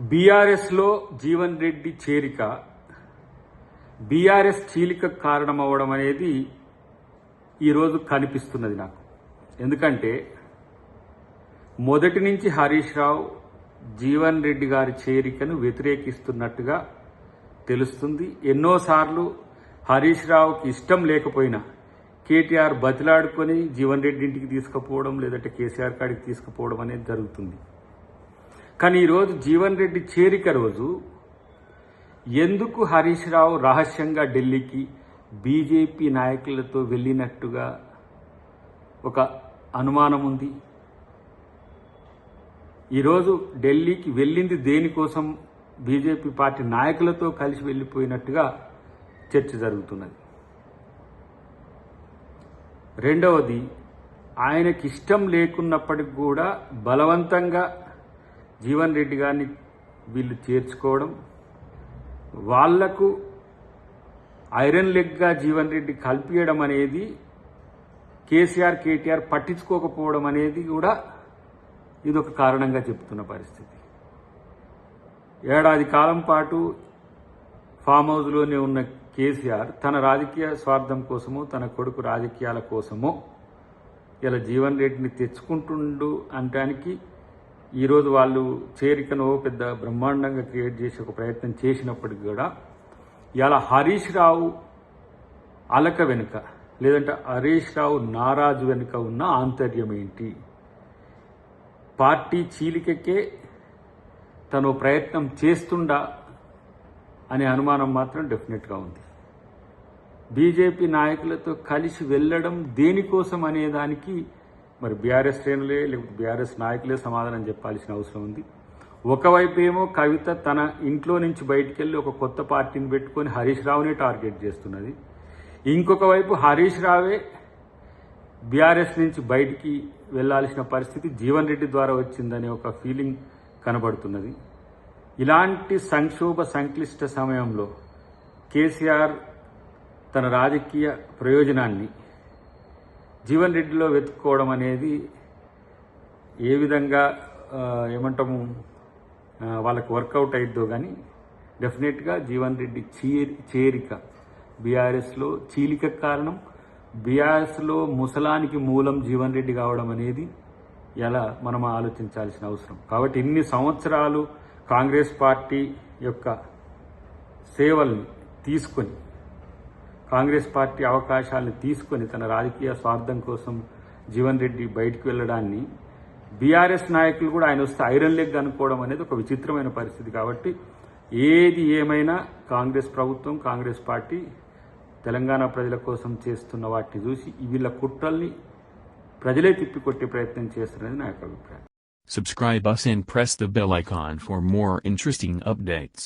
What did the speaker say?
బీఆర్ఎస్లో జీవన్ రెడ్డి చేరిక బీఆర్ఎస్ చీలిక కారణమవడం అనేది ఈరోజు కనిపిస్తున్నది నాకు. ఎందుకంటే మొదటి నుంచి హరీష్ రావు జీవన్ రెడ్డి గారి చేరికను వ్యతిరేకిస్తున్నట్టుగా తెలుస్తుంది. ఎన్నోసార్లు హరీష్ రావుకి ఇష్టం లేకపోయినా కేటీఆర్ బతిలాడుకొని జీవన్ రెడ్డి ఇంటికి తీసుకుపోవడం, లేదంటే కేసీఆర్ కాడికి తీసుకుపోవడం అనేది జరుగుతుంది. కానీ ఈరోజు జీవన్ రెడ్డి చేరిక రోజు ఎందుకు హరీష్ రావు రహస్యంగా ఢిల్లీకి బీజేపీ నాయకులతో వెళ్ళినట్టుగా ఒక అనుమానం ఉంది. ఈరోజు ఢిల్లీకి వెళ్ళింది దేనికోసం? బీజేపీ పార్టీ నాయకులతో కలిసి వెళ్ళిపోయినట్టుగా చర్చ జరుగుతున్నది. రెండవది, ఆయనకి ఇష్టం లేకున్నప్పటికి కూడా బలవంతంగా జీవన్ రెడ్డి గారిని వీళ్ళు చేర్చుకోవడం, వాళ్లకు ఐరన్ లెగ్గా జీవన్ రెడ్డి కల్పియడం అనేది కేసీఆర్ కేటీఆర్ పట్టించుకోకపోవడం అనేది కూడా ఇదొక కారణంగా చెప్తున్న పరిస్థితి. ఏడాది కాలం పాటు ఫామ్ హౌస్లోనే ఉన్న కేసీఆర్ తన రాజకీయ స్వార్థం కోసమో, తన కొడుకు రాజకీయాల కోసమో ఇలా జీవన్ రెడ్డిని తెచ్చుకుంటుండు అనటానికి ఈరోజు వాళ్ళు చేరికను పెద్ద బ్రహ్మాండంగా క్రియేట్ చేసి ఒక ప్రయత్నం చేసినప్పటికీ కూడా ఇలా హరీష్ రావు అలక వెనుక, లేదంటే హరీష్ రావు నారాజు వెనుక ఉన్న ఆంతర్యం ఏంటి? పార్టీ చీలికకే తను ప్రయత్నం చేస్తుండా అనే అనుమానం మాత్రం డెఫినెట్గా ఉంది. బీజేపీ నాయకులతో కలిసి వెళ్ళడం దేనికోసం అనేదానికి మరి బీఆర్ఎస్ శ్రేణులే, లేకపోతే బీఆర్ఎస్ నాయకులే సమాధానం చెప్పాల్సిన అవసరం ఉంది. ఒకవైపు ఏమో కవిత తన ఇంట్లో నుంచి బయటికి వెళ్ళి ఒక కొత్త పార్టీని పెట్టుకొని హరీష్ రావునే టార్గెట్ చేస్తున్నది. ఇంకొక వైపు హరీష్ రావే బీఆర్ఎస్ నుంచి బయటికి వెళ్లాల్సిన పరిస్థితి జీవన్ రెడ్డి ద్వారా వచ్చిందనే ఒక ఫీలింగ్ కనబడుతున్నది. ఇలాంటి సంక్షోభ సంక్లిష్ట సమయంలో కేసీఆర్ తన రాజకీయ ప్రయోజనాన్ని జీవన్ రెడ్డిలో వెతుక్కోవడం అనేది ఏ విధంగా ఏమంటాము వాళ్ళకు వర్కౌట్ అయిద్దో కానీ డెఫినెట్గా జీవన్ రెడ్డి చేరిక బీఆర్ఎస్లో చీలిక కారణం. బీఆర్ఎస్లో ముసలానికి మూలం జీవన్ రెడ్డి కావడం అనేది ఎలా మనం ఆలోచించాల్సిన అవసరం. కాబట్టి ఇన్ని సంవత్సరాలు కాంగ్రెస్ పార్టీ యొక్క సేవల్ని తీసుకొని, కాంగ్రెస్ పార్టీ అవకాశాలను తీసుకొని తన రాజకీయ స్వార్థం కోసం జీవన్ రెడ్డి బయటకు వెళ్ళడాన్ని బీఆర్ఎస్ నాయకులు కూడా ఆయన వస్తే ఐరన్ లెగ్ అనుకోవడం అనేది ఒక విచిత్రమైన పరిస్థితి. కాబట్టి ఏది ఏమైనా కాంగ్రెస్ ప్రభుత్వం, కాంగ్రెస్ పార్టీ తెలంగాణ ప్రజల కోసం చేస్తున్న వాటిని చూసి వీళ్ళ కుట్రల్ని ప్రజలే తిప్పికొట్టే ప్రయత్నం చేస్తున్నది నా యొక్క అభిప్రాయం. Subscribe us and press the bell icon for more interesting updates.